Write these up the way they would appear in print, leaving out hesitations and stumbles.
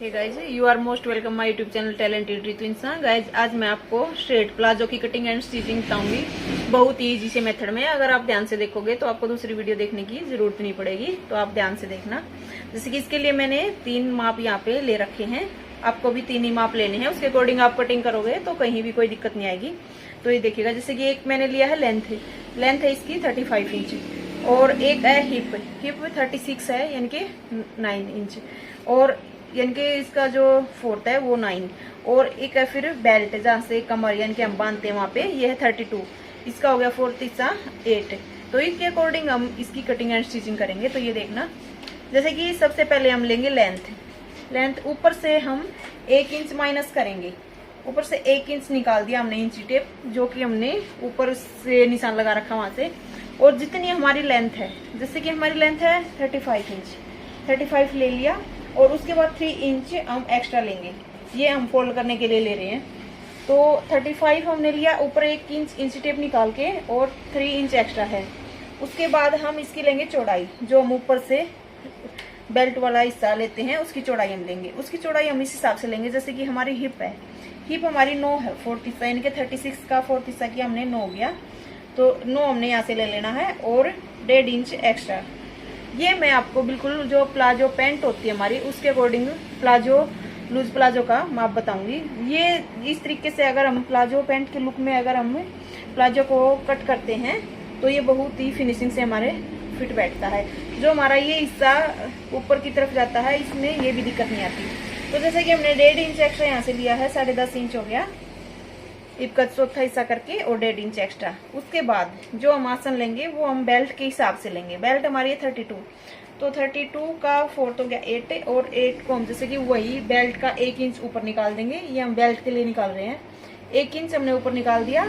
Hey guys, you are most welcome my YouTube channel talented Ritu इंसान। Guys, आज मैं आपको स्ट्रेट प्लाजो की कटिंग एंड स्टिचिंग बताऊंगी बहुत ही इजी से मेथड में। अगर आप ध्यान से देखोगे तो आपको दूसरी वीडियो देखने की जरूरत नहीं पड़ेगी, तो आप ध्यान से देखना। जैसे कि इसके लिए मैंने 3 माप यहाँ पे ले रखे हैं, आपको भी 3 ही माप लेने हैं। उसके अकॉर्डिंग आप कटिंग करोगे तो कहीं भी कोई दिक्कत नहीं आएगी। तो ये देखिएगा, जैसे कि एक मैंने लिया है लेंथ है इसकी 35 इंच, और एक है हिप 36 है, यानी कि 9 इंच, और यानी कि इसका जो फोर्थ है वो 9, और एक है फिर बेल्ट जहाँ से कमर यानी कि हम बांधते हैं वहां पे, ये है 32, इसका हो गया फोर्थ हिस्सा 8। तो इसके अकॉर्डिंग हम इसकी कटिंग एंड स्टिचिंग करेंगे। तो ये देखना, जैसे कि सबसे पहले हम लेंगे लेंथ ऊपर से हम 1 इंच माइनस करेंगे। ऊपर से 1 इंच निकाल दिया हमने इंची टेप, जो कि हमने ऊपर से निशान लगा रखा वहां से। और जितनी हमारी लेंथ है, जैसे कि हमारी लेंथ है 35 इंच, 35 ले लिया, और उसके बाद 3 इंच हम एक्स्ट्रा लेंगे। ये हम फोल्ड करने के लिए ले रहे हैं। तो 35 हमने लिया, ऊपर 1 इंच इंची टेप निकाल के, और 3 इंच एक्स्ट्रा है। उसके बाद हम इसकी लेंगे चौड़ाई, जो हम ऊपर से बेल्ट वाला हिस्सा लेते हैं उसकी चौड़ाई हम लेंगे। उसकी चौड़ाई हम इस हिसाब से लेंगे, जैसे कि हमारी हिप है, हिप हमारी 9 है, 4 हिस्सा यानी कि 36 का 4 हिस्सा की हमने 9 गया, तो 9 हमने यहाँ से ले लेना है, और 1.5 इंच एक्स्ट्रा। ये मैं आपको बिल्कुल जो प्लाजो पैंट होती है हमारी, उसके अकॉर्डिंग प्लाजो लूज प्लाजो का माप बताऊंगी। ये इस तरीके से अगर हम प्लाजो पैंट के लुक में अगर हम प्लाजो को कट करते हैं तो ये बहुत ही फिनिशिंग से हमारे फिट बैठता है। जो हमारा ये हिस्सा ऊपर की तरफ जाता है, इसमें ये भी दिक्कत नहीं आती। तो जैसे कि हमने 1.5 इंच एक्स्ट्रा यहाँ से लिया है, 10.5 इंच हो गया हिप का चौथा हिस्सा करके, और 1.5 इंच एक्स्ट्रा। उसके बाद जो हम आसन लेंगे वो हम बेल्ट के हिसाब से लेंगे। बेल्ट हमारी है 32, तो 32 का फोर्थ हो गया 8, और 8 को हम जैसे कि वही बेल्ट का 1 इंच ऊपर निकाल देंगे। ये हम बेल्ट के लिए निकाल रहे हैं, 1 इंच हमने ऊपर निकाल दिया,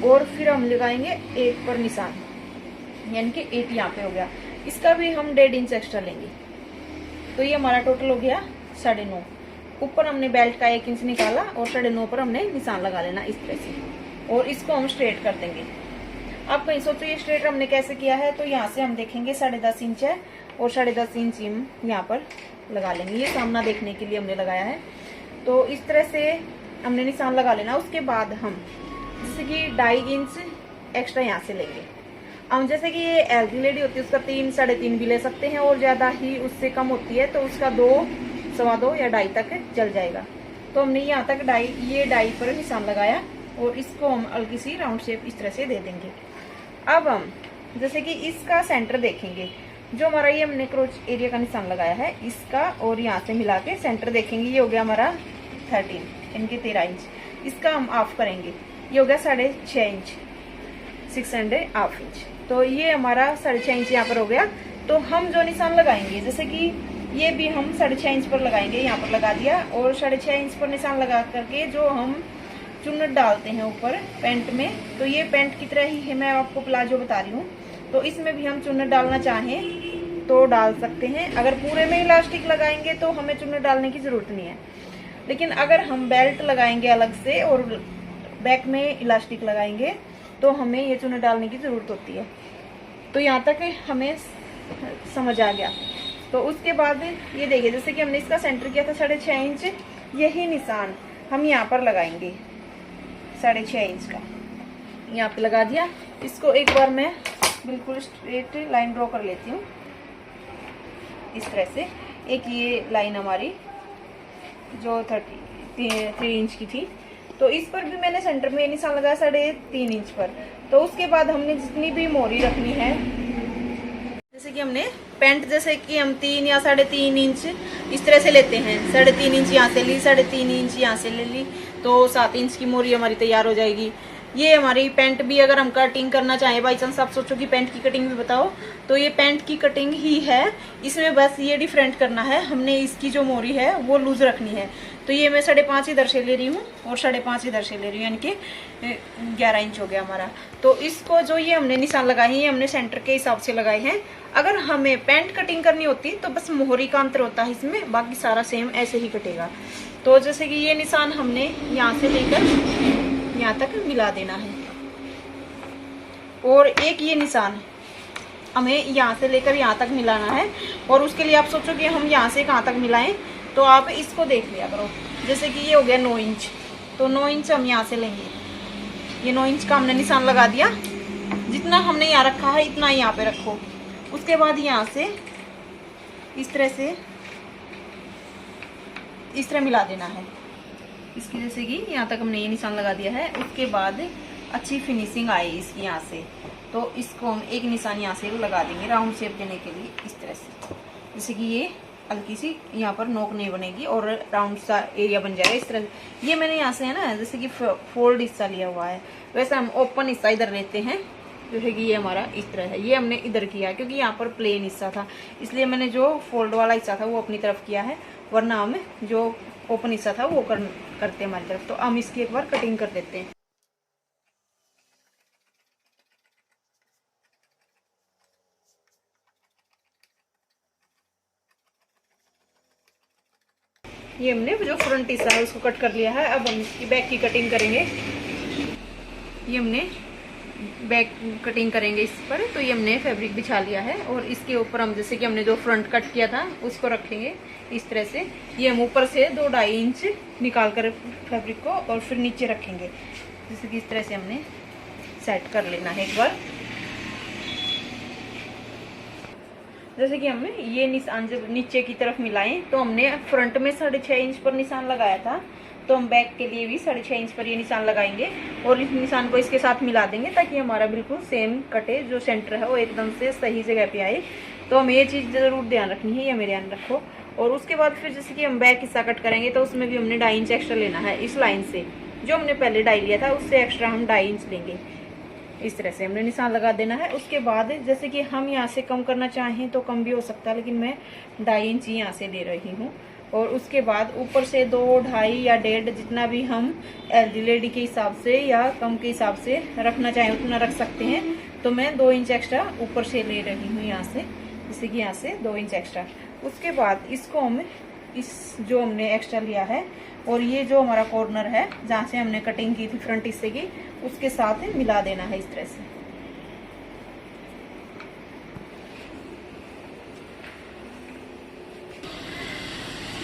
और फिर हम लगाएंगे 8 पर निशान, यानी कि 8 यहाँ पे हो गया। इसका भी हम 1.5 इंच एक्स्ट्रा लेंगे। तो ये हमारा टोटल हो गया 9.5। ऊपर हमने बेल्ट का 1 इंच निकाला, और 9.5 पर हमने निशान लगा लेना इस तरह से, और इसको हम स्ट्रेट कर देंगे। आप कहीं सोचो ये स्ट्रेट हमने कैसे किया है, तो यहाँ से हम देखेंगे 10.5 इंच है, और 10.5 इंच हम यहाँ पर लगा लेंगे। ये सामना देखने के लिए हमने लगाया है। तो इस तरह से हमने निशान लगा लेना। उसके बाद हम जैसे कि 2.5 इंच एक्स्ट्रा यहाँ से लेंगे। हम जैसे कि ये एल्डी लेडी होती है उसका 3, 3.5 भी ले सकते हैं, और ज्यादा ही उससे कम होती है तो उसका 2, 2.25 या 2.5 तक चल जाएगा। तो हमने यहाँ तक 2.5 पर निशान लगाया, और इसको हम हल्की सी राउंड शेप इस तरह से दे देंगे। अब हम जैसे कि इसका सेंटर देखेंगे, जो हमारा ये हमने क्रोच एरिया का निशान लगाया है इसका, और यहाँ से मिला के सेंटर देखेंगे। ये हो गया हमारा 13 यानी कि 13 इंच। इसका हम ऑफ करेंगे, ये हो गया 6.5 इंच, 6.5 इंच। तो ये हमारा 6.5 इंच यहाँ पर हो गया। तो हम जो निशान लगाएंगे, जैसे कि ये भी हम 6.5 इंच पर लगाएंगे, यहाँ पर लगा दिया, और 6.5 इंच पर निशान लगा करके जो हम चुन्नट डालते हैं ऊपर पैंट में, तो ये पैंट की तरह ही है, मैं आपको प्लाजो बता रही हूँ। तो इसमें भी हम चुन्नट डालना चाहें तो डाल सकते हैं। अगर पूरे में इलास्टिक लगाएंगे तो हमें चुन्नट डालने की जरूरत नहीं है, लेकिन अगर हम बेल्ट लगाएंगे अलग से और बैक में इलास्टिक लगाएंगे तो हमें ये चुन्नट डालने की जरूरत होती है। तो यहाँ तक हमें समझ आ गया। तो उसके बाद ये देखिए, जैसे कि हमने इसका सेंटर किया था 6.5 इंच, यही निशान हम यहाँ पर लगाएंगे 6.5 इंच का, यहाँ पे लगा दिया। इसको एक बार मैं बिल्कुल स्ट्रेट लाइन ड्रॉ कर लेती हूँ इस तरह से। एक ये लाइन हमारी जो 3 इंच की थी, तो इस पर भी मैंने सेंटर में निशान लगाया 3.5 इंच पर। तो उसके बाद हमने जितनी भी मोरी रखनी है, जैसे कि हमने पैंट जैसे कि हम 3 या 3.5 इंच इस तरह से लेते हैं, 3.5 इंच यहाँ से ली, 3.5 इंच यहाँ से ले ली, तो 7 इंच की मोरी हमारी तैयार हो जाएगी। ये हमारी पैंट भी अगर हम कटिंग करना चाहें, बाई चांस आप सोचो कि पैंट की कटिंग भी बताओ, तो ये पैंट की कटिंग ही है। इसमें बस ये डिफरेंट करना है, हमने इसकी जो मोरी है वो लूज रखनी है। तो ये मैं 5.5 इधर से ले रही हूँ, और 5.5 इधर से ले रही हूँ, यानी कि 11 इंच हो गया हमारा। तो इसको जो ये हमने निशान लगाए हैं, ये हमने सेंटर के हिसाब से लगाए हैं। अगर हमें पैंट कटिंग करनी होती तो बस मोहरी का अंतर होता है इसमें, बाकी सारा सेम ऐसे ही कटेगा। तो जैसे कि ये निशान हमने यहाँ से लेकर यहाँ तक मिला देना है, और एक ये निशान हमें यहाँ से लेकर यहाँ तक मिलाना है। और उसके लिए आप सोचो कि हम यहाँ से कहाँ तक मिलाएं, तो आप इसको देख लिया करो। जैसे कि ये हो गया 9 इंच, तो 9 इंच हम यहाँ से लेंगे। ये 9 इंच का हमने निशान लगा दिया। जितना हमने यहाँ रखा है इतना यहाँ पे रखो। उसके बाद यहाँ से इस तरह मिला देना है इसकी। जैसे कि यहाँ तक हमने ये निशान लगा दिया है। उसके बाद अच्छी फिनिशिंग आए इसकी यहाँ से, तो इसको हम एक निशान यहाँ से लगा देंगे राउंड शेप देने के लिए इस तरह से। जैसे कि ये हल्की सी यहाँ पर नोक नहीं बनेगी और राउंड सा एरिया बन जाएगा इस तरह से। ये मैंने यहाँ से है ना, जैसे कि फोल्ड हिस्सा लिया हुआ है, वैसे हम ओपन हिस्सा इधर लेते हैं। जैसे कि ये हमारा इस तरह है, ये हमने इधर किया क्योंकि यहाँ पर प्लेन हिस्सा था, इसलिए मैंने जो फोल्ड वाला हिस्सा था वो अपनी तरफ किया है, वरना हम जो ओपन हिस्सा था वो करते हमारी तरफ। तो हम इसकी एक बार कटिंग कर देते हैं। ये हमने जो फ्रंट हिस्सा है उसको कट कर लिया है। अब हम इसकी बैक की कटिंग करेंगे। ये हमने बैक कटिंग करेंगे इस पर। तो ये हमने फैब्रिक बिछा लिया है और इसके ऊपर हम जैसे कि हमने जो फ्रंट कट किया था उसको रखेंगे इस तरह से। ये हम ऊपर से 2-2.5 इंच निकाल कर फैब्रिक को और फिर नीचे रखेंगे। जैसे कि इस तरह से हमने सेट कर लेना है एक बार। जैसे कि हमने ये निशान जब नीचे की तरफ मिलाएं तो हमने फ्रंट में 6.5 इंच पर निशान लगाया था, तो हम बैक के लिए भी 6.5 इंच पर ये निशान लगाएंगे और इस निशान को इसके साथ मिला देंगे ताकि हमारा बिल्कुल सेम कटे, जो सेंटर है वो एकदम से सही जगह पे आए। तो हमें ये चीज़ ज़रूर ध्यान रखनी है, ये मेरे ध्यान रखो। और उसके बाद फिर जैसे कि हम बैक हिस्सा कट करेंगे तो उसमें भी हमने 2.5 इंच एक्स्ट्रा लेना है। इस लाइन से जो हमने पहले डाई लिया था उससे एक्स्ट्रा हम 2.5 इंच लेंगे। इस तरह से हमने निशान लगा देना है। उसके बाद जैसे कि हम यहाँ से कम करना चाहें तो कम भी हो सकता है, लेकिन मैं 2.5 इंच यहाँ से ले रही हूँ। और उसके बाद ऊपर से 2, 2.5 या 1.5 जितना भी हम लेडी के हिसाब से या कम के हिसाब से रखना चाहें उतना रख सकते हैं। तो मैं 2 इंच एक्स्ट्रा ऊपर से ले रही हूँ यहाँ से, जैसे कि यहाँ से 2 इंच एक्स्ट्रा। उसके बाद इसको हम इस जो हमने एक्स्ट्रा लिया है और ये जो हमारा कॉर्नर है जहाँ से हमने कटिंग की थी फ्रंट हिस्से की, उसके साथ मिला देना है इस तरह से।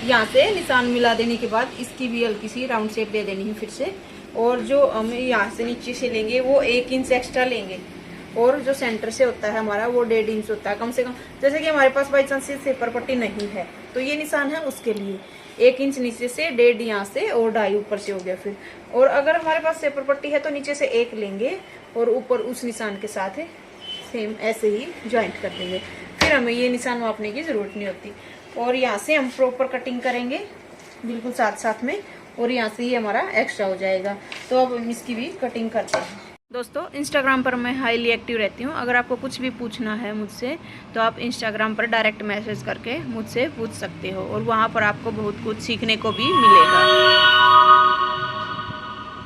यहाँ से निशान मिला देने के बाद इसकी भी हल्की सी राउंड शेप दे देनी है फिर से। और जो हम यहाँ से नीचे से लेंगे वो 1 इंच एक्स्ट्रा लेंगे और जो सेंटर से होता है हमारा वो 1.5 इंच होता है कम से कम। जैसे कि हमारे पास बाई चांस सेपर पट्टी नहीं है तो ये निशान है उसके लिए 1 इंच नीचे से, 1.5 यहाँ से और 2.5 ऊपर से हो गया फिर। और अगर हमारे पास सेपर पट्टी है तो नीचे से 1 लेंगे और ऊपर उस निशान के साथ सेम ऐसे ही ज्वाइंट कर देंगे। फिर हमें ये निशान मापने की जरूरत नहीं होती। और यहाँ से हम प्रॉपर कटिंग करेंगे बिल्कुल साथ साथ में, और यहाँ से ये हमारा एक्स्ट्रा हो जाएगा। तो अब हम इसकी भी कटिंग करते हैं। दोस्तों इंस्टाग्राम पर मैं हाईली एक्टिव रहती हूँ। अगर आपको कुछ भी पूछना है मुझसे तो आप इंस्टाग्राम पर डायरेक्ट मैसेज करके मुझसे पूछ सकते हो और वहाँ पर आपको बहुत कुछ सीखने को भी मिलेगा।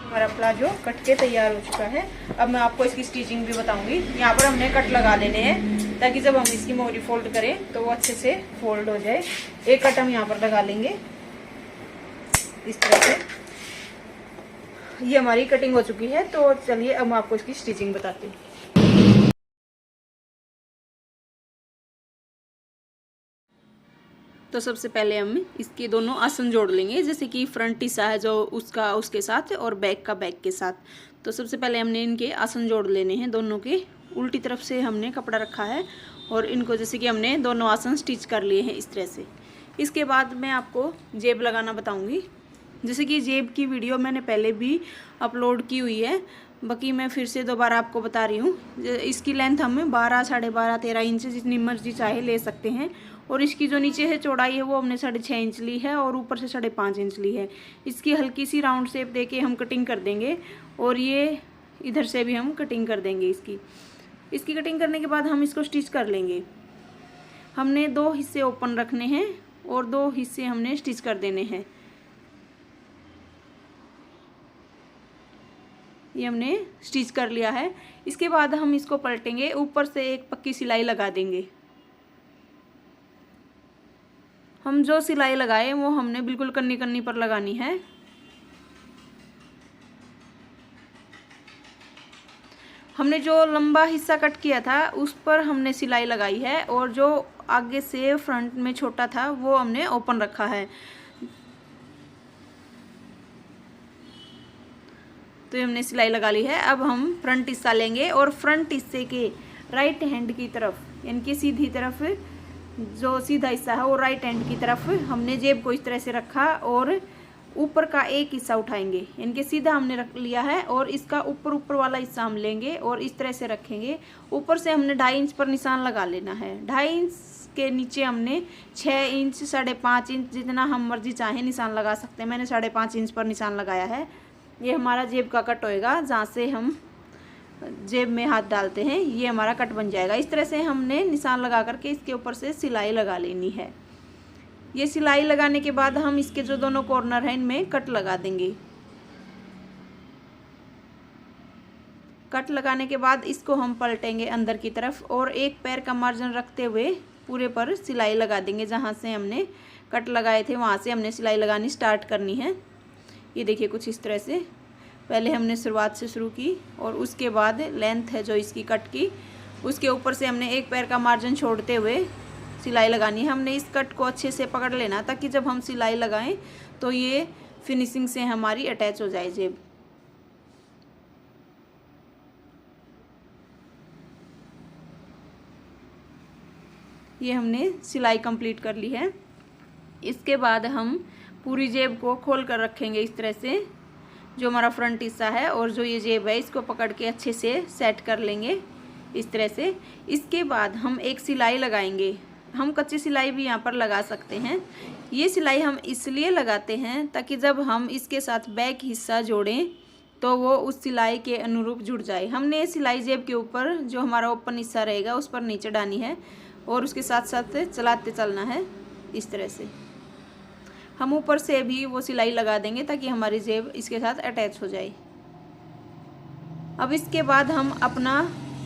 हमारा प्लाजो कट के तैयार हो चुका है। अब मैं आपको इसकी स्टिचिंग भी बताऊंगी। यहाँ पर हमने कट लगा लेने हैं ताकि जब हम इसकी मोहरी फोल्ड करें तो वो अच्छे से फोल्ड हो जाए। एक कट हम यहाँ पर लगा लेंगे इस तरह से। ये हमारी कटिंग हो चुकी है। तो चलिए अब मैं आपको इसकी स्टिचिंग बताती हूँ। तो सबसे पहले हम इसके दोनों आसन जोड़ लेंगे, जैसे कि फ्रंट हिस्सा है जो उसका उसके साथ और बैक का बैक के साथ। तो सबसे पहले हमने इनके आसन जोड़ लेने हैं। दोनों के उल्टी तरफ से हमने कपड़ा रखा है और इनको जैसे कि हमने दोनों आसन स्टिच कर लिए हैं इस तरह से। इसके बाद मैं आपको जेब लगाना बताऊंगी। जैसे कि जेब की वीडियो मैंने पहले भी अपलोड की हुई है, बाकी मैं फिर से दोबारा आपको बता रही हूँ। इसकी लेंथ हम 12, 12.5, 13 इंच जितनी मर्जी चाहे ले सकते हैं। और इसकी जो नीचे से चौड़ाई है वो हमने 6.5 इंच ली है और ऊपर से 5.5 इंच ली है। इसकी हल्की सी राउंड शेप देके हम कटिंग कर देंगे और ये इधर से भी हम कटिंग कर देंगे। इसकी कटिंग करने के बाद हम इसको स्टिच कर लेंगे। हमने 2 हिस्से ओपन रखने हैं और 2 हिस्से हमने स्टिच कर देने हैं। ये हमने स्टिच कर लिया है। इसके बाद हम इसको पलटेंगे, ऊपर से एक पक्की सिलाई लगा देंगे। हम जो सिलाई लगाए वो हमने बिल्कुल कन्नी कन्नी पर लगानी है। हमने जो लंबा हिस्सा कट किया था उस पर हमने सिलाई लगाई है और जो आगे से फ्रंट में छोटा था वो हमने ओपन रखा है। तो ये हमने सिलाई लगा ली है। अब हम फ्रंट हिस्सा लेंगे और फ्रंट हिस्से के राइट हैंड की तरफ, यानी कि सीधी तरफ, जो सीधा हिस्सा है वो राइट हैंड की तरफ हमने जेब को इस तरह से रखा और ऊपर का एक हिस्सा उठाएंगे, यानी कि सीधा हमने रख लिया है और इसका ऊपर वाला हिस्सा हम लेंगे और इस तरह से रखेंगे। ऊपर से हमने 2.5 इंच पर निशान लगा लेना है। 2.5 इंच के नीचे हमने 6 इंच, 5.5 इंच, जितना हम मर्जी चाहें निशान लगा सकते हैं। मैंने 5.5 इंच पर निशान लगाया है। ये हमारा जेब का कट होएगा, जहाँ से हम जेब में हाथ डालते हैं ये हमारा कट बन जाएगा। इस तरह से हमने निशान लगा करके इसके ऊपर से सिलाई लगा लेनी है। ये सिलाई लगाने के बाद हम इसके जो दोनों कॉर्नर हैं इनमें कट लगा देंगे। कट लगाने के बाद इसको हम पलटेंगे अंदर की तरफ और एक पैर का मार्जिन रखते हुए पूरे पर सिलाई लगा देंगे। जहाँ से हमने कट लगाए थे वहाँ से हमने सिलाई लगानी स्टार्ट करनी है। ये देखिए कुछ इस तरह से पहले हमने शुरुआत से शुरू की और उसके बाद लेंथ है जो इसकी कट की, उसके ऊपर से हमने एक पैर का मार्जिन छोड़ते हुए सिलाई लगानी है। हमने इस कट को अच्छे से पकड़ लेना ताकि जब हम सिलाई लगाएं तो ये फिनिशिंग से हमारी अटैच हो जाए जेब। ये हमने सिलाई कंप्लीट कर ली है। इसके बाद हम पूरी जेब को खोल कर रखेंगे इस तरह से, जो हमारा फ्रंट हिस्सा है और जो ये जेब है इसको पकड़ के अच्छे से सेट कर लेंगे इस तरह से। इसके बाद हम एक सिलाई लगाएंगे। हम कच्ची सिलाई भी यहाँ पर लगा सकते हैं। ये सिलाई हम इसलिए लगाते हैं ताकि जब हम इसके साथ बैक हिस्सा जोड़ें तो वो उस सिलाई के अनुरूप जुड़ जाए। हमने सिलाई जेब के ऊपर जो हमारा ओपन हिस्सा रहेगा उस पर नीचे डालनी है और उसके साथ साथ चलाते चलना है इस तरह से। हम ऊपर से भी वो सिलाई लगा देंगे ताकि हमारी जेब इसके साथ अटैच हो जाए। अब इसके बाद हम अपना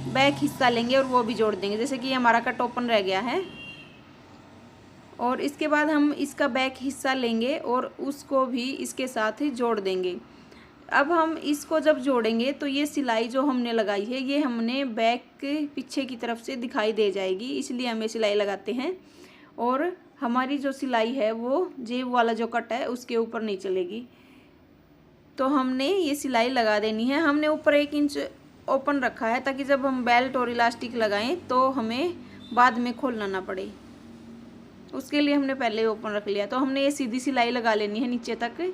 बैक हिस्सा लेंगे और वो भी जोड़ देंगे। जैसे कि हमारा कट ओपन रह गया है और इसके बाद हम इसका बैक हिस्सा लेंगे और उसको भी इसके साथ ही जोड़ देंगे। अब हम इसको जब जोड़ेंगे तो ये सिलाई जो हमने लगाई है ये हमने बैक के पीछे की तरफ से दिखाई दे जाएगी, इसलिए हम ये सिलाई लगाते हैं। और हमारी जो सिलाई है वो जेब वाला जो कट है उसके ऊपर नहीं चलेगी, तो हमने ये सिलाई लगा देनी है। हमने ऊपर 1 इंच ओपन रखा है ताकि जब हम बेल्ट और इलास्टिक लगाएं तो हमें बाद में खोलना ना पड़े, उसके लिए हमने पहले ओपन रख लिया। तो हमने ये सीधी सिलाई लगा लेनी है नीचे तक।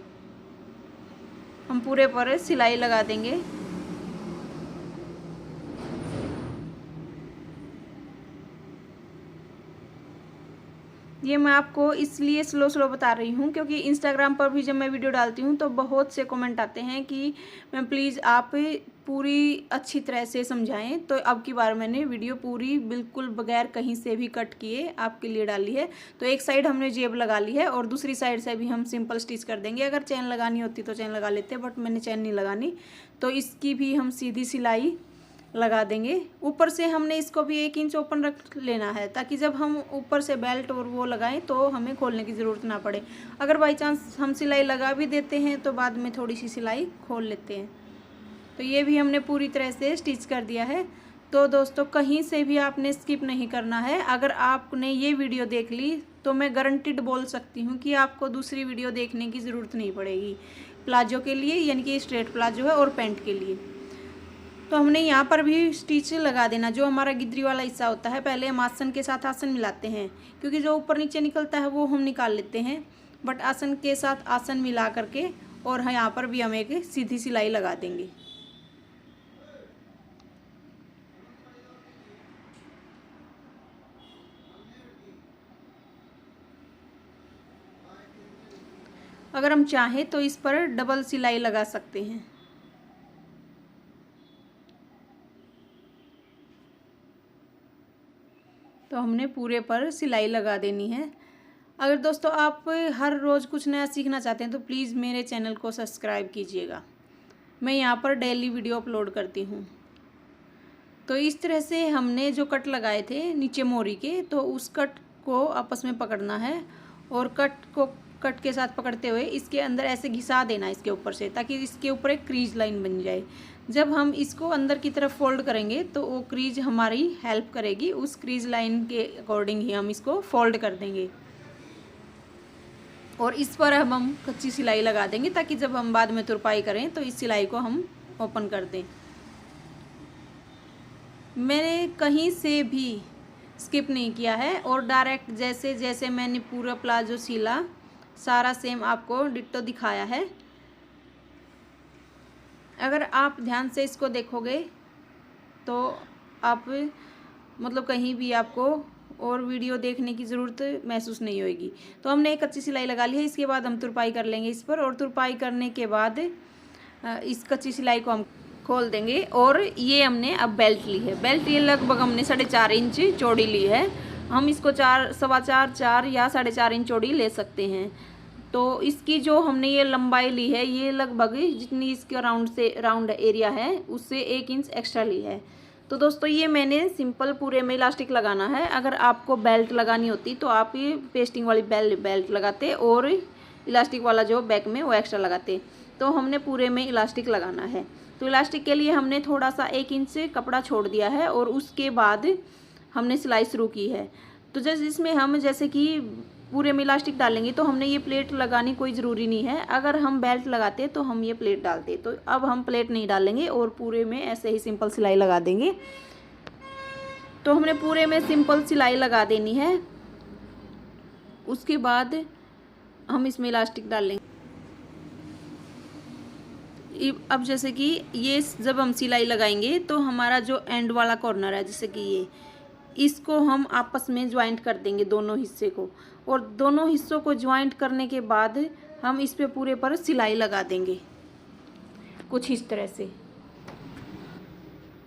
हम पूरे पर सिलाई लगा देंगे। ये मैं आपको इसलिए स्लो बता रही हूँ क्योंकि इंस्टाग्राम पर भी जब मैं वीडियो डालती हूँ तो बहुत से कमेंट आते हैं कि मैम प्लीज़ आप पूरी अच्छी तरह से समझाएं। तो अब की बार मैंने वीडियो पूरी बिल्कुल बगैर कहीं से भी कट किए आपके लिए डाली है। तो एक साइड हमने जेब लगा ली है और दूसरी साइड से भी हम सिंपल स्टिच कर देंगे। अगर चैन लगानी होती तो चैन लगा लेते, बट मैंने चैन नहीं लगानी, तो इसकी भी हम सीधी सिलाई लगा देंगे। ऊपर से हमने इसको भी 1 इंच ओपन रख लेना है ताकि जब हम ऊपर से बेल्ट और वो लगाएं तो हमें खोलने की ज़रूरत ना पड़े। अगर बाई चांस हम सिलाई लगा भी देते हैं तो बाद में थोड़ी सी सिलाई खोल लेते हैं। तो ये भी हमने पूरी तरह से स्टिच कर दिया है। तो दोस्तों कहीं से भी आपने स्किप नहीं करना है। अगर आपने ये वीडियो देख ली तो मैं गारंटीड बोल सकती हूँ कि आपको दूसरी वीडियो देखने की ज़रूरत नहीं पड़ेगी प्लाजो के लिए, यानी कि स्ट्रेट प्लाजो है और पैंट के लिए। तो हमने यहाँ पर भी स्टिच लगा देना। जो हमारा गिद्री वाला हिस्सा होता है पहले हम आसन के साथ आसन मिलाते हैं, क्योंकि जो ऊपर नीचे निकलता है वो हम निकाल लेते हैं, बट आसन के साथ आसन मिला करके और यहाँ पर भी हम एक सीधी सिलाई लगा देंगे। अगर हम चाहें तो इस पर डबल सिलाई लगा सकते हैं। तो हमने पूरे पर सिलाई लगा देनी है। अगर दोस्तों आप हर रोज़ कुछ नया सीखना चाहते हैं तो प्लीज़ मेरे चैनल को सब्सक्राइब कीजिएगा। मैं यहाँ पर डेली वीडियो अपलोड करती हूँ। तो इस तरह से हमने जो कट लगाए थे नीचे मोरी के, तो उस कट को आपस में पकड़ना है और कट के साथ पकड़ते हुए इसके अंदर ऐसे घिसा देना इसके ऊपर से, ताकि इसके ऊपर एक क्रीज लाइन बन जाए। जब हम इसको अंदर की तरफ फोल्ड करेंगे तो वो क्रीज हमारी हेल्प करेगी, उस क्रीज लाइन के अकॉर्डिंग ही हम इसको फोल्ड कर देंगे और इस पर हम कच्ची सिलाई लगा देंगे ताकि जब हम बाद में तुरपाई करें तो इस सिलाई को हम ओपन कर दें। मैंने कहीं से भी स्किप नहीं किया है और डायरेक्ट जैसे जैसे मैंने पूरा प्लाजो सिला सारा सेम आपको डिट्टो दिखाया है। अगर आप ध्यान से इसको देखोगे तो आप मतलब कहीं भी आपको और वीडियो देखने की ज़रूरत महसूस नहीं होगी। तो हमने एक कच्ची सिलाई लगा ली है, इसके बाद हम तुरपाई कर लेंगे इस पर, और तुरपाई करने के बाद इस कच्ची सिलाई को हम खोल देंगे। और ये हमने अब बेल्ट ली है। बेल्ट ये लगभग हमने 4.5 इंच चौड़ी ली है। हम इसको 4 या 4.5 इंच चौड़ी ले सकते हैं। तो इसकी जो हमने ये लंबाई ली है ये लगभग जितनी इसका राउंड एरिया है उससे 1 इंच एक्स्ट्रा ली है। तो दोस्तों ये मैंने सिंपल पूरे में इलास्टिक लगाना है। अगर आपको बेल्ट लगानी होती तो आप ये पेस्टिंग वाली बेल्ट लगाते और इलास्टिक वाला जो बैक में वो एक्स्ट्रा लगाते। तो हमने पूरे में इलास्टिक लगाना है। तो इलास्टिक के लिए हमने थोड़ा सा 1 इंच से कपड़ा छोड़ दिया है और उसके बाद हमने सिलाई शुरू की है। तो जैसे इसमें हम जैसे कि पूरे में इलास्टिक डालेंगे तो हमने ये प्लेट लगानी कोई ज़रूरी नहीं है। अगर हम बेल्ट लगाते तो हम ये प्लेट डालते। तो अब हम प्लेट नहीं डालेंगे और पूरे में ऐसे ही सिंपल सिलाई लगा देंगे। तो हमने पूरे में सिंपल सिलाई लगा देनी है। उसके बाद हम इसमें इलास्टिक डालेंगे। अब जैसे कि ये जब हम सिलाई लगाएंगे तो हमारा जो एंड वाला कॉर्नर है जैसे कि ये, इसको हम आपस में ज्वाइंट कर देंगे दोनों हिस्से को। और दोनों हिस्सों को ज्वाइंट करने के बाद हम इस पे पूरे पर सिलाई लगा देंगे कुछ इस तरह से।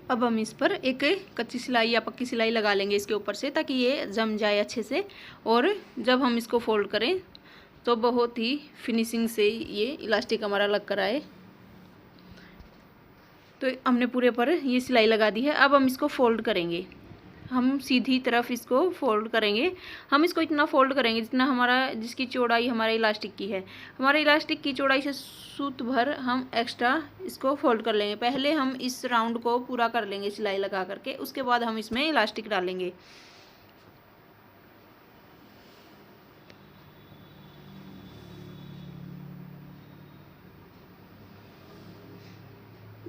अब हम इस पर एक कच्ची सिलाई या पक्की सिलाई लगा लेंगे इसके ऊपर से, ताकि ये जम जाए अच्छे से। और जब हम इसको फोल्ड करें तो बहुत ही फिनिशिंग से ये इलास्टिक हमारा लग कर आए। तो हमने पूरे पर ये सिलाई लगा दी है। अब हम इसको फोल्ड करेंगे। हम सीधी तरफ इसको फोल्ड करेंगे। हम इसको इतना फोल्ड करेंगे जितना जिसकी चौड़ाई हमारे इलास्टिक की है। हमारे इलास्टिक की चौड़ाई से सूत भर हम एक्स्ट्रा इसको फोल्ड कर लेंगे। पहले हम इस राउंड को पूरा कर लेंगे सिलाई लगा करके, उसके बाद हम इसमें इलास्टिक डालेंगे।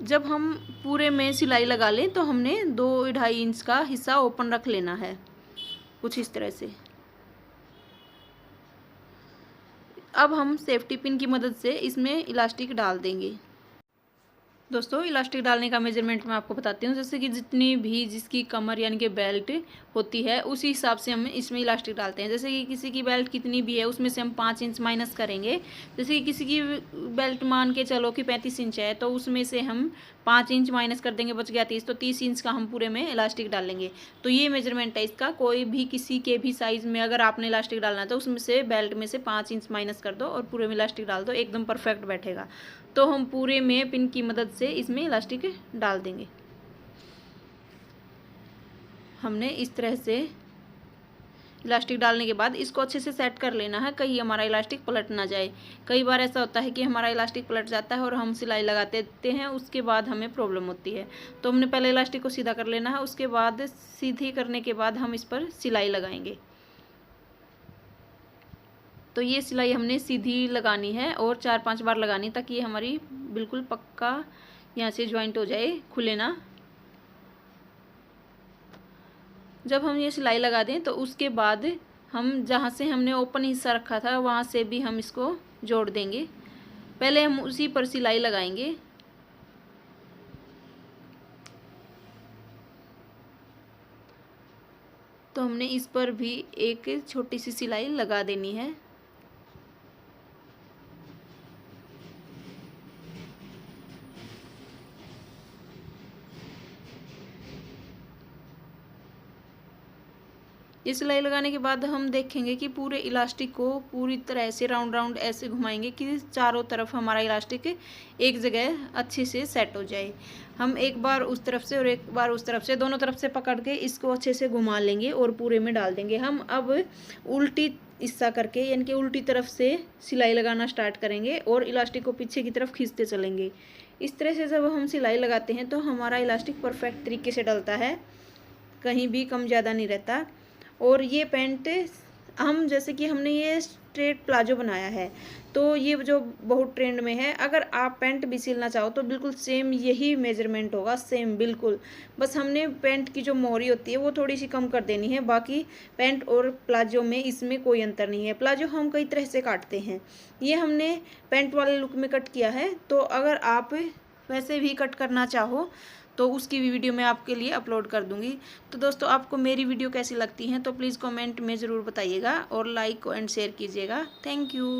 जब हम पूरे में सिलाई लगा लें तो हमने 2-2.5 इंच का हिस्सा ओपन रख लेना है कुछ इस तरह से। अब हम सेफ्टी पिन की मदद से इसमें इलास्टिक डाल देंगे। दोस्तों इलास्टिक डालने का मेजरमेंट मैं आपको बताती हूँ। जैसे कि जितनी भी जिसकी कमर यानी कि बेल्ट होती है उसी हिसाब से हम इसमें इलास्टिक डालते हैं। जैसे कि किसी की बेल्ट कितनी भी है उसमें से हम 5 इंच माइनस करेंगे। जैसे कि किसी की बेल्ट मान के चलो कि 35 इंच है तो उसमें से हम 5 इंच माइनस कर देंगे, बच गया 30। तो 30 इंच का हम पूरे में इलास्टिक डालेंगे। तो ये मेजरमेंट है इसका। कोई भी किसी के भी साइज़ में अगर आपने इलास्टिक डालना है तो उसमें से बेल्ट में से 5 इंच माइनस कर दो और पूरे में इलास्टिक डाल दो, एकदम परफेक्ट बैठेगा। तो हम पूरे में पिन की मदद से इसमें इलास्टिक डाल देंगे। हमने इस तरह से इलास्टिक डालने के बाद इसको अच्छे से सेट कर लेना है, कहीं हमारा इलास्टिक पलट ना जाए। कई बार ऐसा होता है कि हमारा इलास्टिक पलट जाता है और हम सिलाई लगाते देते हैं, उसके बाद हमें प्रॉब्लम होती है। तो हमने पहले इलास्टिक को सीधा कर लेना है, उसके बाद सीधी करने के बाद हम इस पर सिलाई लगाएंगे। तो ये सिलाई हमने सीधी लगानी है और 4-5 बार लगानी, ताकि ये हमारी बिल्कुल पक्का यहाँ से ज्वाइंट हो जाए, खुले ना। जब हम ये सिलाई लगा दें तो उसके बाद हम जहाँ से हमने ओपन हिस्सा रखा था वहाँ से भी हम इसको जोड़ देंगे। पहले हम उसी पर सिलाई लगाएंगे। तो हमने इस पर भी एक छोटी सी सिलाई लगा देनी है। ये सिलाई लगाने के बाद हम देखेंगे कि पूरे इलास्टिक को पूरी तरह से राउंड राउंड ऐसे घुमाएंगे कि चारों तरफ हमारा इलास्टिक एक जगह अच्छे से सेट हो जाए। हम एक बार उस तरफ से और एक बार उस तरफ से, दोनों तरफ से पकड़ के इसको अच्छे से घुमा लेंगे और पूरे में डाल देंगे। हम अब उल्टी हिस्सा करके यानी कि उल्टी तरफ से सिलाई लगाना स्टार्ट करेंगे और इलास्टिक को पीछे की तरफ खींचते चलेंगे। इस तरह से जब हम सिलाई लगाते हैं तो हमारा इलास्टिक परफेक्ट तरीके से डलता है, कहीं भी कम ज़्यादा नहीं रहता। और ये पैंट हम जैसे कि हमने ये स्ट्रेट प्लाजो बनाया है तो ये जो बहुत ट्रेंड में है। अगर आप पैंट भी सिलना चाहो तो बिल्कुल सेम यही मेजरमेंट होगा, सेम बिल्कुल। बस हमने पैंट की जो मोहरी होती है वो थोड़ी सी कम कर देनी है, बाकी पैंट और प्लाजो में इसमें कोई अंतर नहीं है। प्लाजो हम कई तरह से काटते हैं, ये हमने पैंट वाले लुक में कट किया है। तो अगर आप वैसे भी कट करना चाहो तो उसकी भी वीडियो मैं आपके लिए अपलोड कर दूंगी। तो दोस्तों, आपको मेरी वीडियो कैसी लगती हैं तो प्लीज़ कमेंट में ज़रूर बताइएगा और लाइक एंड शेयर कीजिएगा। Thank you.